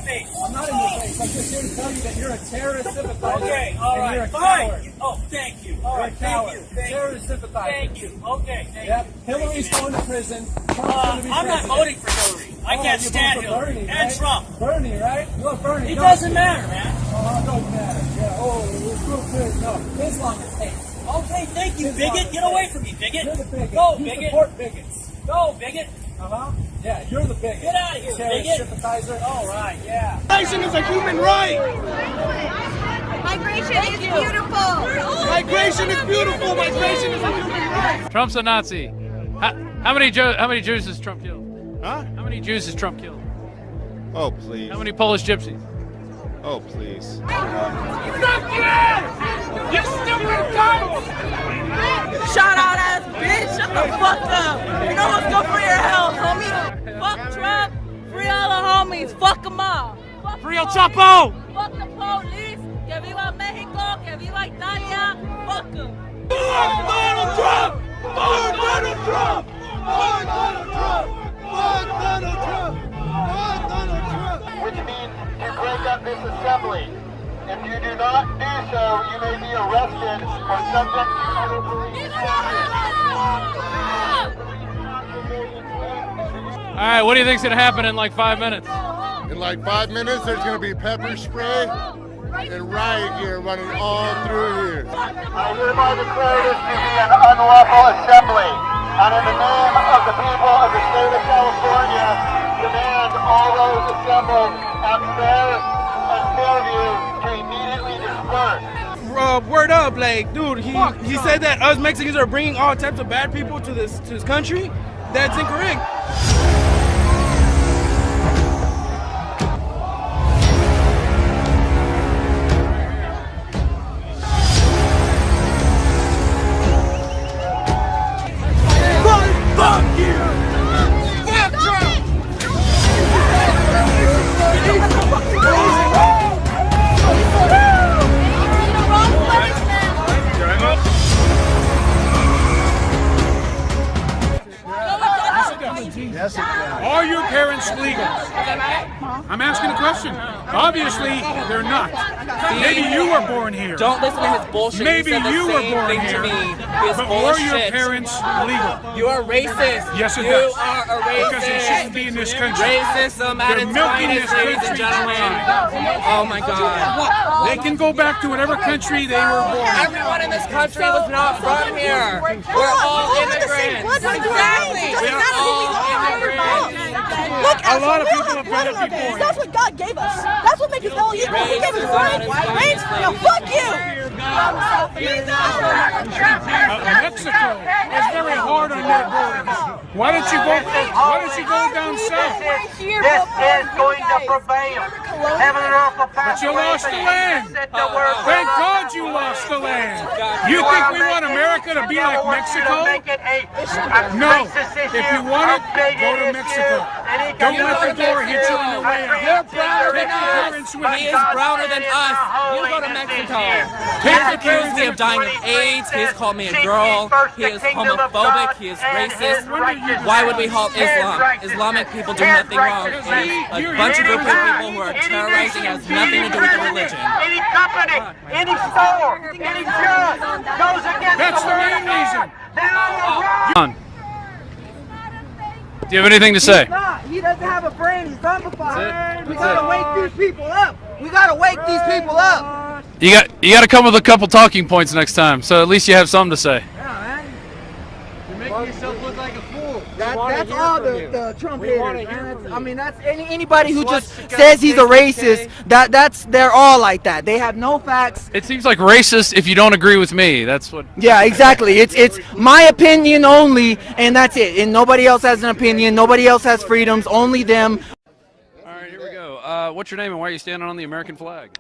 face. I'm not in your face. I'm just here to tell you that you're a terrorist sympathizer. Okay, all right, you're a fine. coward. Oh, thank you. All You're right, a coward. thank you. Thank Terrorist you. sympathizer. Thank you. Okay, thank Yep. you. Hillary's going to prison. Trump's going to be I'm not president. voting for Hillary. I can't you're stand voting for Hillary. Bernie, And right? Trump. Bernie, right? You love Bernie. It don't doesn't you? matter, man. Oh, it don't matter. Yeah. Oh, it's real good. No, Islam is hate. Okay, thank you, bigot. Get away from me, bigot. You're the bigot. Go, You bigot. support bigots. Go, bigot. Uh-huh. Yeah, you're the bigot. Get out of here, Terrorist bigot. sympathizer. All right, yeah. Migration is a human right. Migration is beautiful. Migration is beautiful. Migration is a human right. Trump's a Nazi. How many Jews has Trump killed? Huh? How many Jews has Trump killed? Oh, please. How many Polish gypsies? Oh, please. You stupid cunt! Shout out ass bitch, shut the fuck up. You know what's good for your health, homie? Fuck Trump, free all the homies, fuck them all. Free El Chapo! Fuck the police, que viva Mexico, que viva Italia, fuck them. Fuck Donald Trump! Fuck Donald Trump! Fuck Donald Trump! Fuck Donald Trump! Fuck Donald Trump! Which means to break up this assembly. If you do not do so, you may be arrested or subject to other police All right, what do you think's gonna happen in like 5 minutes? In like 5 minutes, there's gonna be pepper spray and riot gear running all through here. I hereby declare this to be an unlawful assembly, and in the name of the people of the state of California, demand all those assembled at Fair and Fairview to immediately disperse. Word up, like, dude, he said that us Mexicans are bringing all types of bad people to this country. That's incorrect. Fuck you! Fuck Trump! Yes, it can. Are your parents legal? I'm asking a question. Obviously, they're not. Maybe you were born here. Don't listen to his bullshit. Maybe he said the you were same born thing here. to me. His But were your bullshit. parents legal? You are racist. Yes, it you does. are a racist. Because they shouldn't be in this country. Racism at They're its milking finest, this ladies and country gentlemen. dry. Oh my God. They can go back to whatever country they were born in. Everyone in this country was not from here. We're all immigrants. Exactly. We're all immigrants. Look, A lot of people have better be born. that's what God gave us. That's what makes us all equal. He gave us rights. Rights? No, fuck you. Mexico is very hard on their borders. Why don't you go down south? This is going to prevail. Heaven and earth will pass But you away, lost the land. said the word will Thank not God pass you away. lost the land. You think we want America to be like Mexico? No. If you want it, go to Mexico. Don't let the door hit you on your way out. You're browner than Take your us. parents with He you. is browner than us. You go to Mexico. Take He your accused parents me of dying of AIDS. He has called me a girl. He is homophobic. He is racist. Why would we halt Islam? Islamic people do nothing wrong. It is a bunch of group of people who are terrorizing has nothing to do with the religion. Any company, any store, any judge goes against That's the main reason. They will run. Do you have anything to say? He doesn't have a brain. He's zombified. We gotta wake these people up. We gotta wake these people up. You got to come with a couple talking points next time, so at least you have something to say. Yeah, man. You're making yourself look like a fool. That's all the Trump haters, man. I mean, that's anybody who just says he's a racist. They're all like that. They have no facts. It seems like racist if you don't agree with me. That's what. Yeah, exactly. It's my opinion only, and that's it. And nobody else has an opinion. Nobody else has freedoms. Only them. All right, here we go. What's your name and why are you standing on the American flag?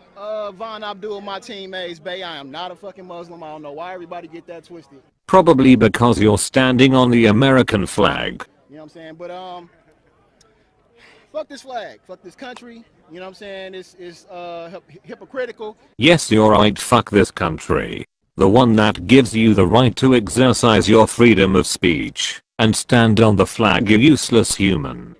Von Abdul, my teammates, Bay. I am not a fucking Muslim. I don't know why everybody get that twisted. Probably because you're standing on the American flag. You know what I'm saying? But fuck this flag. Fuck this country. You know what I'm saying? It's hypocritical. Yes, you're right. Fuck this country. The one that gives you the right to exercise your freedom of speech and stand on the flag, you useless human.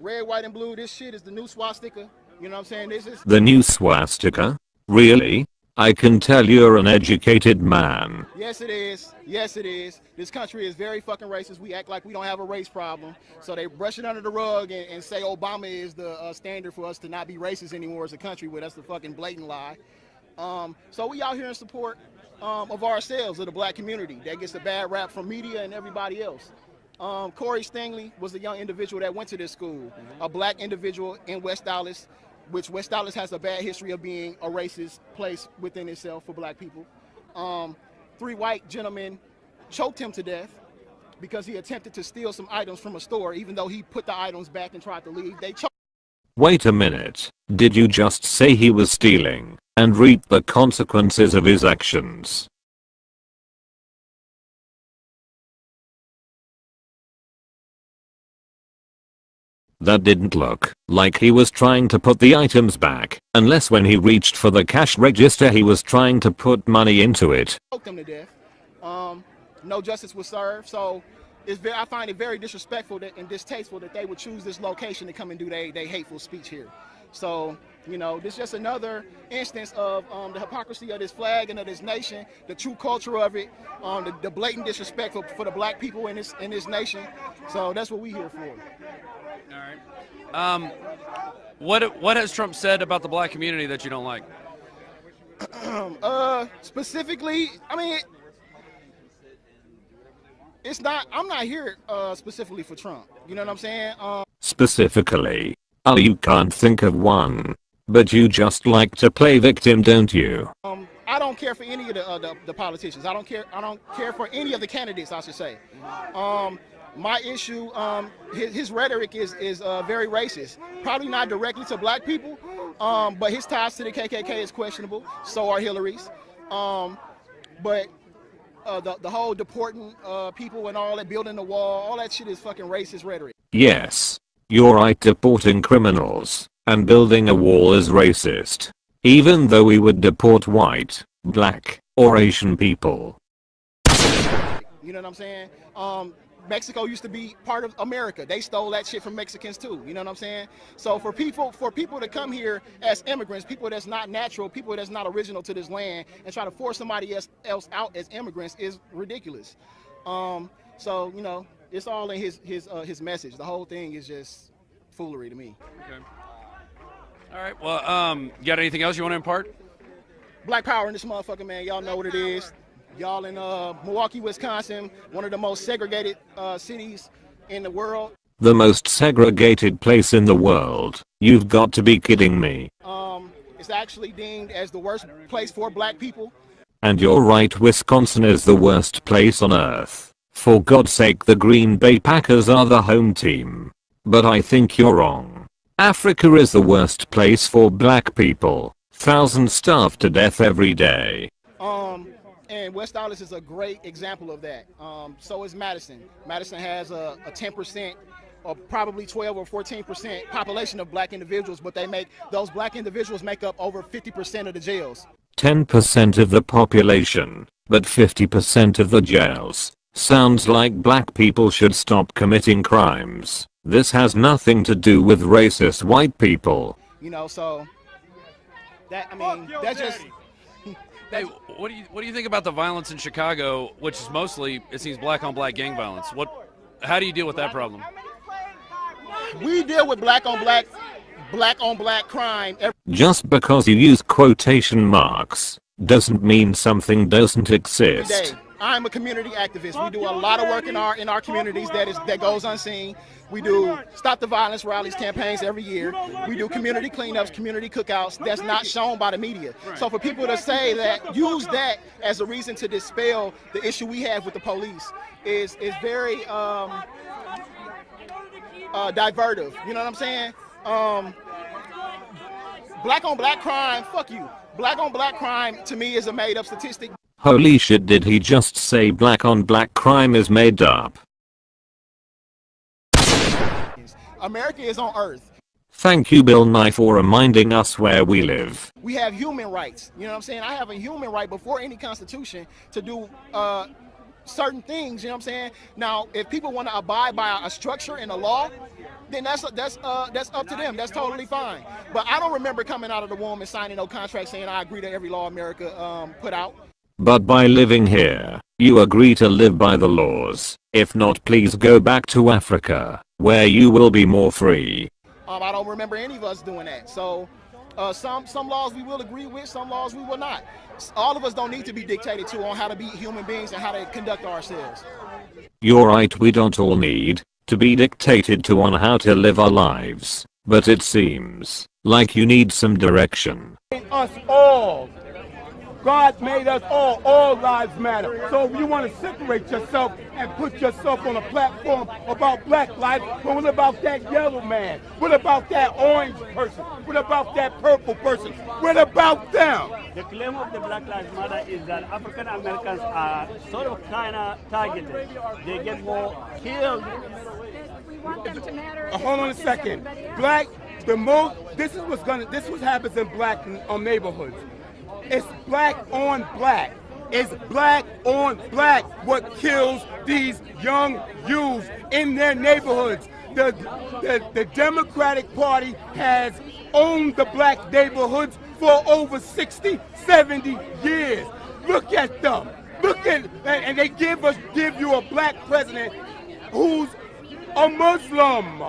red, white, and blue. This shit is the new swastika. You know what I'm saying? This is The new swastika? Really? I can tell you're an educated man. Yes, it is. Yes, it is. This country is very fucking racist. We act like we don't have a race problem. So they brush it under the rug and say Obama is the standard for us to not be racist anymore as a country. Well, that's the fucking blatant lie. So we out here in support of ourselves, of the black community that gets a bad rap from media and everybody else. Corey Stingley was a young individual that went to this school, a black individual in West Dallas, which West Dallas has a bad history of being a racist place within itself for black people. 3 white gentlemen choked him to death because he attempted to steal some items from a store, even though he put the items back and tried to leave. They choked. Wait a minute, did you just say he was stealing and reap the consequences of his actions? That didn't look like he was trying to put the items back, unless when he reached for the cash register he was trying to put money into it. Choked them to death. No justice was served, so I find it very disrespectful and distasteful that they would choose this location to come and do their hateful speech here. So, you know, this is just another instance of the hypocrisy of this flag and of this nation, the true culture of it, the blatant disrespect for the black people in this nation. So that's what we here for. All right. What has Trump said about the black community that you don't like? Specifically, I mean, it's not. I'm not here specifically for Trump. You know what I'm saying? Specifically, oh, you can't think of one, but you just like to play victim, don't you? I don't care for any of the politicians. I don't care for any of the candidates, I should say. My issue, his rhetoric is very racist. Probably not directly to black people, but his ties to the KKK is questionable. So are Hillary's. But the whole deporting people and all that, building the wall, all that shit is fucking racist rhetoric. Yes, you're right, deporting criminals and building a wall is racist. Even though we would deport white, black, or Asian people. You know what I'm saying? Mexico used to be part of America. They stole that shit from Mexicans too. You know what I'm saying? So for people to come here as immigrants, people that's not natural, people that's not original to this land, and try to force somebody else out as immigrants is ridiculous. So you know, it's all in his message. The whole thing is just foolery to me. Okay. All right. Well, you got anything else you want to impart? Black power in this motherfucker, man. Y'all know what it is. Y'all in Milwaukee, Wisconsin, one of the most segregated cities in the world. The most segregated place in the world? You've got to be kidding me. It's actually deemed as the worst place for black people. And you're right, Wisconsin is the worst place on earth. For God's sake, the Green Bay Packers are the home team. But I think you're wrong. Africa is the worst place for black people. Thousands starve to death every day. And West Dallas is a great example of that. So is Madison. Madison has a 10% or probably 12 or 14% population of black individuals, but those black individuals make up over 50% of the jails. 10% of the population, but 50% of the jails. Sounds like black people should stop committing crimes. This has nothing to do with racist white people. You know, so that, I mean, that's just... Hey, what do you think about the violence in Chicago, which is mostly, it seems, black on black gang violence? How do you deal with that problem? We deal with black on black crime. Just because you use quotation marks doesn't mean something doesn't exist. Every day. I'm a community activist. We do a lot of work in our communities that goes unseen. We do stop the violence rallies, campaigns every year. We do community cleanups, community cookouts that's not shown by the media. So for people to say that, use that as a reason to dispel the issue we have with the police is very divertive. You know what I'm saying? Black on black crime, fuck you. Black on black crime to me is a made up statistic. Holy shit, did he just say black on black crime is made up? America is on Earth. Thank you, Bill Nye, for reminding us where we live. We have human rights. You know what I'm saying? I have a human right before any constitution to do certain things, you know what I'm saying? Now, if people want to abide by a structure and a law, then that's up to them. That's totally fine. But I don't remember coming out of the womb and signing no contract saying I agree to every law America put out. But by living here, you agree to live by the laws. If not, please go back to Africa, where you will be more free. I don't remember any of us doing that. So some laws we will agree with, some laws we will not. All of us don't need to be dictated to on how to be human beings and how to conduct ourselves. You're right, we don't all need to be dictated to on how to live our lives. But it seems like you need some direction. Us all. God made us all lives matter. So if you want to separate yourself and put yourself on a platform about black lives, but what about that yellow man? What about that orange person? What about that purple person? What about them? The claim of the Black Lives Matter is that African Americans are sort of kind of targeted. They get more killed. We want them to matter. Hold on a second. This is what happens in black neighborhoods. It's black on black. It's black on black what kills these young youths in their neighborhoods. The Democratic Party has owned the black neighborhoods for over 60, 70 years. Look at them. And they give you a black president who's a Muslim.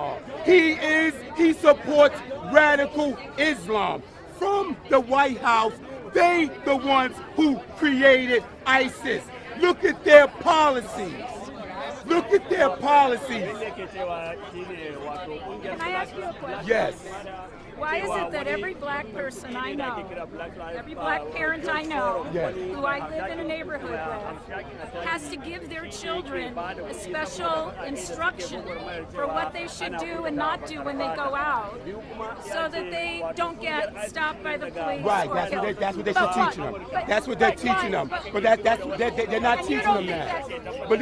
He supports radical Islam. From the White House, they the ones who created ISIS. Look at their policies. Look at their policies. Can I ask you a question? Yes. Why is it that every black person I know, every black parent I know, yes, who I live in a neighborhood with, has to give their children a special instruction for what they should do and not do when they go out, so that they don't get stopped by the police? Right, that's what they should teach them. That's what they're teaching them. But they're not teaching them that. But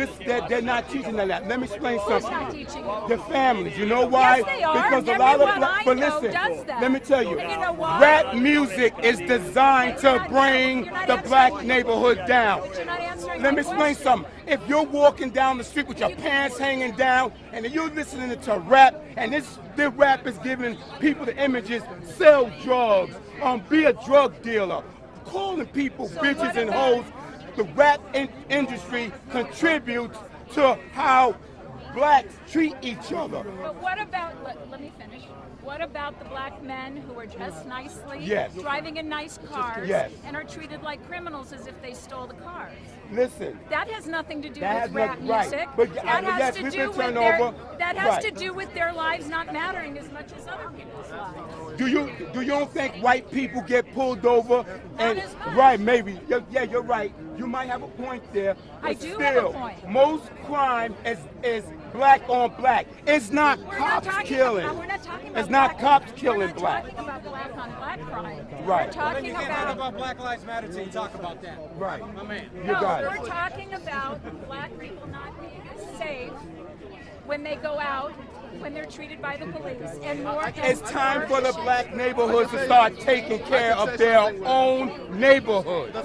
they're not teaching them that. Let me explain something. The families, you know why? Yes, they are. Because a lot of black, but listen, let me tell you, rap music is designed to bring the black neighborhood down. Let me explain something. If you're walking down the street with your pants hanging down and you're listening to rap, and the rap is giving people the images, sell drugs, be a drug dealer, calling people bitches and hoes, the rap industry contributes to how blacks treat each other. But what about, let me finish. What about the black men who are dressed nicely, yes, driving in nice cars, yes, and are treated like criminals as if they stole the cars? Listen. That has nothing to do with rap music. Right. But, that has yes, to do with to do with their lives not mattering as much as other people's lives. Do you don't think white people get pulled over? And right, maybe. Yeah, you're right. You might have a point there. But I do still, have a point. Most crime is black on black. It's not cops killing. We're not talking about it's not cops killing black. We're not talking about black on black crime. Right. We're talking you can't talk about Black Lives Matter until you talk about that. Right. My man. You got it. We're talking about black people not being as safe when they go out, when they're treated by the police. And it's time for the black neighborhoods to start taking care of their own neighborhoods.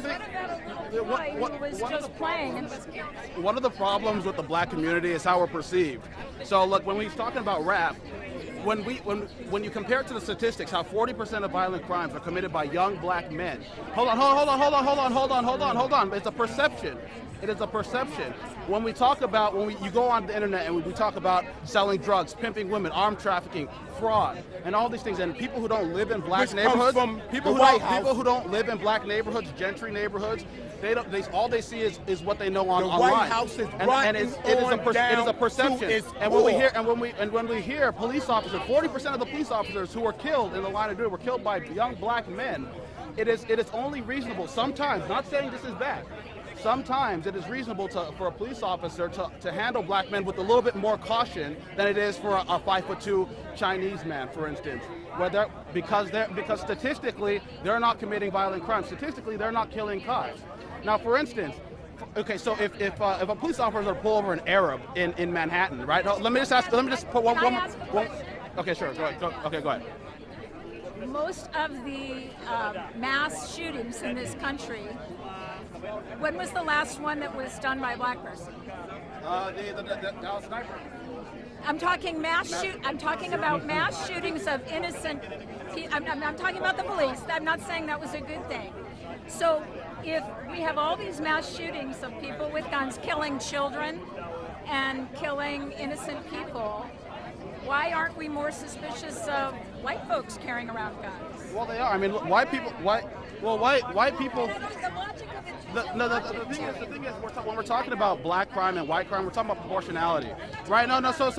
One of the problems with the black community is how we're perceived. So look, when we're talking about rap, when you compare it to the statistics, how 40% of violent crimes are committed by young black men. Hold on. It's a perception. It is a perception. When we talk about, you go on the internet and we talk about selling drugs, pimping women, armed trafficking, fraud, and all these things, and people who don't live in black neighborhoods, people who don't live in black neighborhoods, gentry neighborhoods, all they see is what they know online. The White House is and it is a perception. And when we hear police officers, 40% of the police officers who were killed in the line of duty were killed by young black men. It is only reasonable sometimes, not saying this is bad. Sometimes it is reasonable for a police officer to handle black men with a little bit more caution than it is for a 5'2" Chinese man, for instance. Because statistically they're not committing violent crimes. Statistically they're not killing cops. Now, for instance, okay, so if a police officer pull over an Arab in Manhattan, right? No, let me just put one. Okay, sure. Go ahead. Most of the mass shootings in this country When was the last one that was done by a black person? The Dallas sniper. I'm talking I'm talking about mass shootings of innocent people. I'm talking about the police. I'm not saying that was a good thing. So if we have all these mass shootings of people with guns killing children and killing innocent people, why aren't we more suspicious of white folks carrying around guns? Well, they are. I mean, white people. White people. The thing is, when we're talking about black crime and white crime, we're talking about proportionality, right? No. So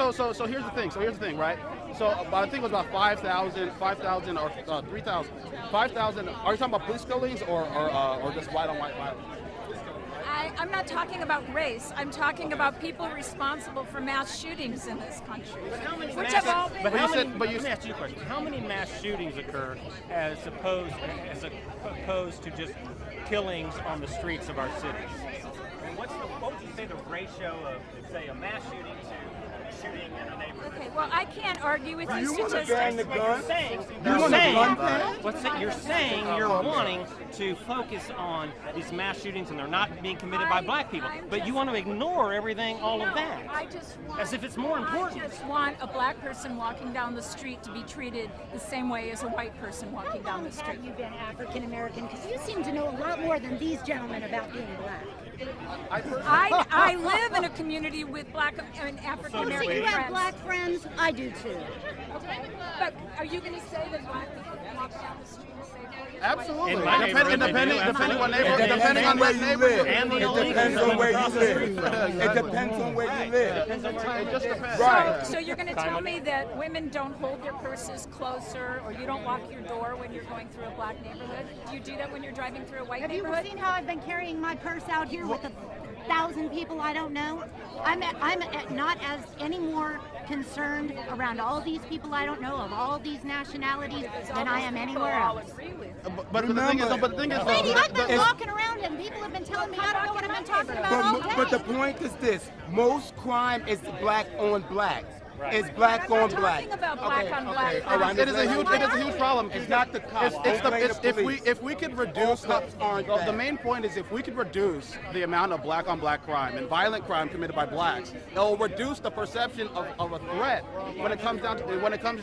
here's the thing, right? So I think it was about 5,000 or 3,000. 5,000. Are you talking about police killings or just white on white violence? I'm not talking about race. I'm talking about people responsible for mass shootings in this country. Which have all been. Let me ask you a question. How many mass shootings occur as opposed to just killings on the streets of our cities? What would you say the ratio of, say, a mass shooting to shooting in a neighborhood? Okay, well, I can't argue with you statistics. You're saying you're wanting to focus on these mass shootings and they're not being committed by black people, but you want to ignore all of that. I just want, as if it's more important. I just want a black person walking down the street to be treated the same way as a white person walking down the street. Have you been African American? Because you seem to know a lot more than these gentlemen about being black. I live in a community with black and African American so you friends. have black friends? I do too. Okay. But are you going to say that black people can walk down the street and say absolutely. Depending on where you live. It depends on where you live. It depends on where you live. It just depends. Right. So you're going to tell me that women don't hold their purses closer, or you don't lock your door when you're going through a black neighborhood? Do you do that when you're driving through a white neighborhood? Have you seen how I've been carrying my purse out here with 1,000 people I don't know? I'm not as any more concerned around all these people I don't know of all these nationalities than I am anywhere else. But the thing is, lady, I've been walking around and people have been telling me I don't know what I've been talking about all day. But the point is this: most crime is black on black. It's black on black. I'm not talking about black on black. All right. It is a huge problem. It's not the cops. If we could reduce the main point is if we could reduce the amount of black on black crime and violent crime committed by blacks, it will reduce the perception of a threat when it comes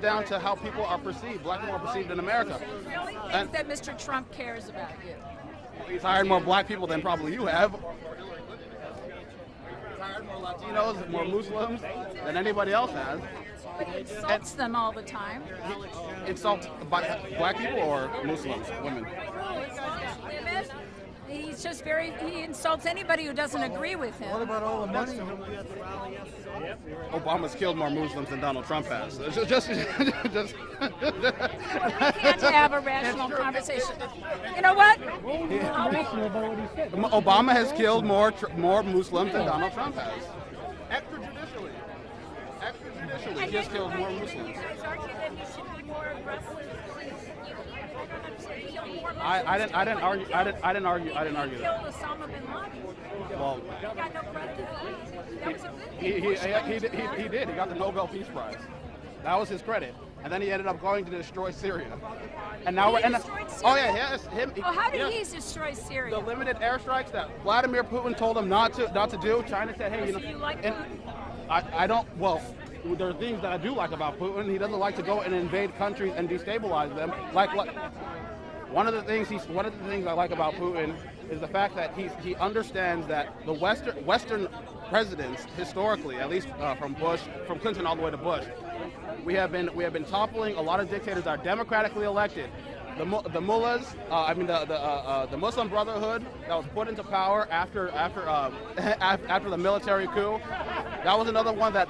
down to how people are perceived. Black people are perceived in America. I really think that Mr. Trump cares about you. He's hired more black people than probably you have. Hired more Latinos, more Muslims than anybody else has. But he insults them all the time. Insults black people or Muslims, women? Women. He's just he insults anybody who doesn't agree with him. What about all the money? Obama's killed more Muslims than Donald Trump has. We can't have a rational conversation. You know what? Obama has killed more Muslims than Donald Trump has. Extrajudicially, he has killed more Muslims. I didn't argue that. Killed Osama bin Laden. Well, He got no credit for that. That was a good thing. he did. He got the Nobel Peace Prize. That was his credit. And then he ended up going to destroy Syria. And now destroyed Syria? Oh yeah, yes, him. How did he destroy Syria? The limited airstrikes that Vladimir Putin told him not to do. China said, hey, So you like Putin? I don't. Well, there are things that I do like about Putin. He doesn't like to go and invade countries and destabilize them. One of the things I like about Putin is the fact that he understands that the Western presidents historically, at least from Clinton all the way to Bush, we have been toppling a lot of dictators that are democratically elected. The mullahs, the Muslim Brotherhood that was put into power after the military coup. That was another one that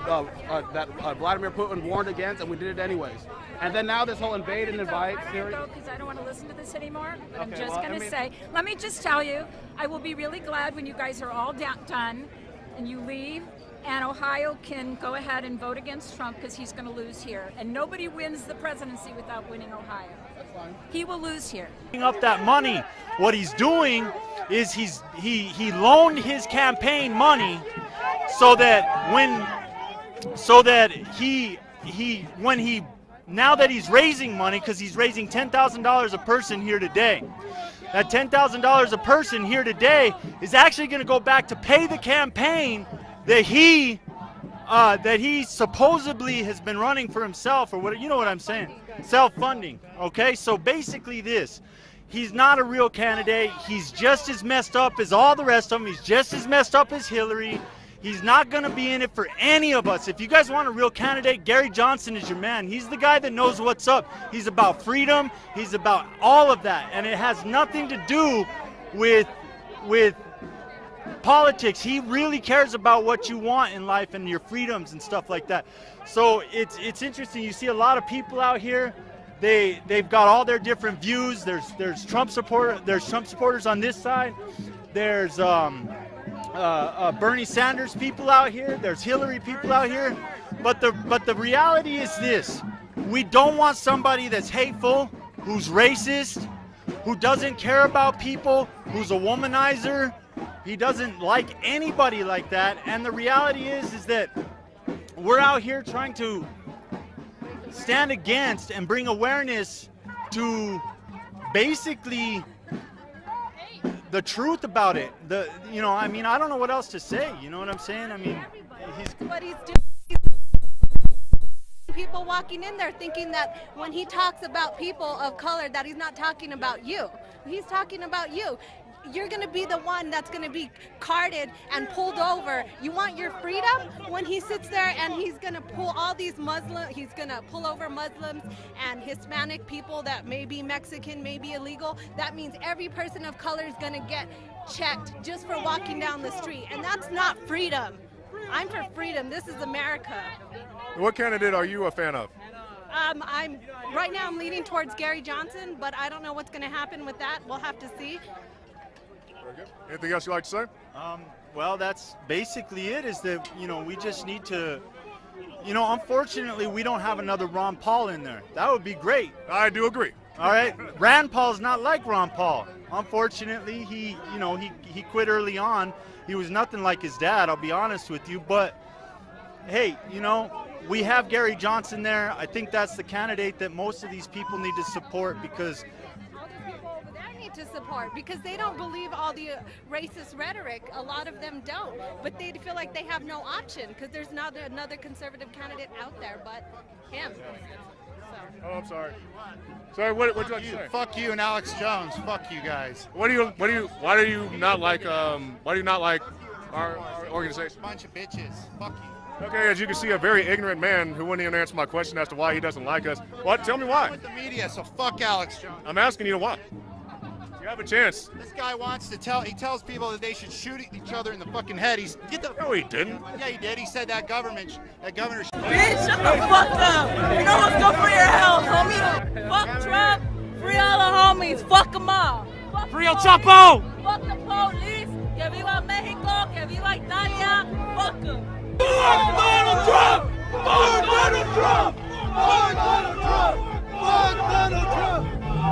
Vladimir Putin warned against, and we did it anyways. And then now this whole invade and invite Syria. Because I don't want to listen to this anymore. But I'm Okay, just well, going to say, let me just tell you, I will be really glad when you guys are all done and you leave, and Ohio can go ahead and vote against Trump because he's going to lose here. And nobody wins the presidency without winning Ohio. That's fine. He will lose here. Up that money, what he's doing is he loaned his campaign money so that now that he's raising money, because he's raising $10,000 a person here today, that $10,000 a person here today is actually going to go back to pay the campaign that he supposedly has been running for himself, or what, you know what I'm saying? Self-funding. Okay, so basically this. He's not a real candidate. He's just as messed up as all the rest of them. He's just as messed up as Hillary. He's not going to be in it for any of us. If you guys want a real candidate, Gary Johnson is your man. He's the guy that knows what's up. He's about freedom. He's about all of that. And it has nothing to do with politics. He really cares about what you want in life and your freedoms and stuff like that. So it's interesting. You see a lot of people out here. They've got all their different views. There's Trump supporters on this side. There's Bernie Sanders people out here. There's Hillary people out here. But the reality is this: we don't want somebody that's hateful, who's racist, who doesn't care about people, who's a womanizer. He doesn't like anybody like that. And the reality is that we're out here trying to stand against and bring awareness to basically the truth about it. I mean, I don't know what else to say. You know what I'm saying? I mean, what he's doing. People walking in there thinking that when he talks about people of color that he's not talking about you. He's talking about you. You're going to be the one that's going to be carded and pulled over. You want your freedom? When he sits there and he's going to pull all these he's going to pull over Muslims and Hispanic people that may be Mexican, may be illegal. That means every person of color is going to get checked just for walking down the street. And that's not freedom. I'm for freedom. This is America. What candidate are you a fan of? Right now I'm leaning towards Gary Johnson, but I don't know what's going to happen with that. We'll have to see. Very good. Anything else you'd like to say? Well, that's basically it, is that, we just need to, unfortunately, we don't have another Ron Paul in there. That would be great. I do agree. All right. Rand Paul's not like Ron Paul. Unfortunately, he quit early on. He was nothing like his dad, I'll be honest with you. But, hey, we have Gary Johnson there. I think that's the candidate that most of these people need to support, because to support, because they don't believe all the racist rhetoric. A lot of them don't, but they feel like they have no option because there's not another conservative candidate out there but him. So. Oh, I'm sorry. Sorry, what would you like to say? Fuck you and Alex Jones. Fuck you guys. Why do you not like our organization? Bunch of bitches. Fuck you. Okay, as you can see, a very ignorant man who wouldn't even answer my question as to why he doesn't like us. What? Tell me why. I'm with the media, so fuck Alex Jones. I'm asking you why. You have a chance. This guy wants to he tells people that they should shoot each other in the fucking head. No, he didn't. Yeah, he did. He said that governor. Bitch, shut the fuck up. You know what's good for your health, homie? Fuck Trump. Free all the homies. Fuck them all. Free El Chapo. Fuck the police. Que viva Mexico. Que viva Italia. Fuck them. Fuck Donald Trump! Fuck Donald Trump! Fuck Donald Trump! Fuck Donald Trump!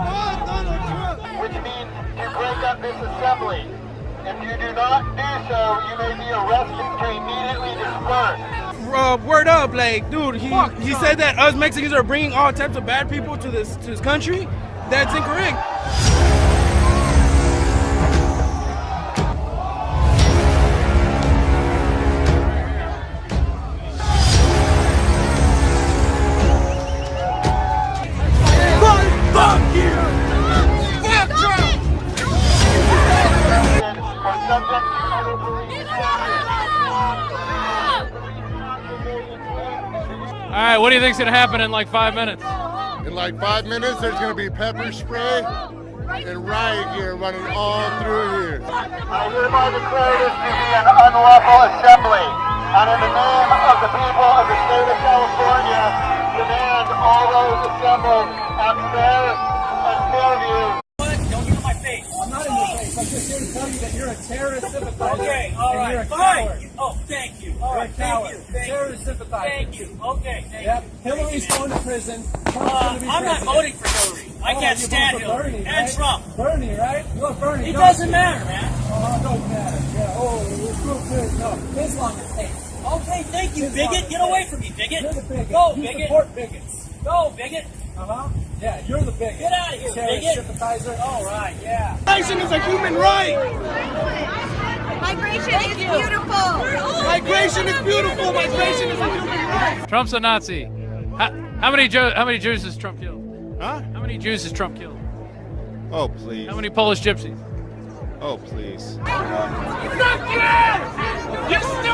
Fuck Donald Trump! Which means to break up this assembly. If you do not do so, you may be arrested to immediately disperse. Word up, like, dude, he said that us Mexicans are bringing all types of bad people to this country. That's incorrect. Fuck you! Fuck Trump! All right, what do you think's gonna happen in like 5 minutes? In like 5 minutes, there's gonna be pepper spray and riot gear running all through here. I hereby declare this to be an unlawful assembly, and in the name of the people of the state of California, demand all those assembled at Fairview. Don't get in my face. I'm not in your face. I'm just here to tell you that you're a terrorist sympathizer. Okay, all right, you're a fine. coward. Oh, thank you. All right, You're a thank you. coward. Terrorist sympathizer. Thank you. Okay, thank Yep. you. Hillary's going to prison. Trump's going to be I'm not president. voting for Hillary. I can't you're stand voting for Hillary. Bernie, And right? Trump. Bernie, right? You love Bernie. It don't doesn't you? matter, man. Oh, it don't matter. Yeah. Oh, it's real good. No, Islam is hate. Okay, thank you, Islam bigot. is Get hate. away from me, bigot. You're the bigot. Go, you bigot. support bigots. Go, bigot. Uh-huh. Yeah, you're the biggest. Get out of here, Terrorist bigot. sympathizer. All right, yeah. Migration is a human right. Migration is beautiful. Migration is beautiful. Migration is a human right. Trump's a Nazi. How many Jews has Trump killed? Huh? How many Jews has Trump killed? Oh, please. How many Polish gypsies? Oh, please. You stupid!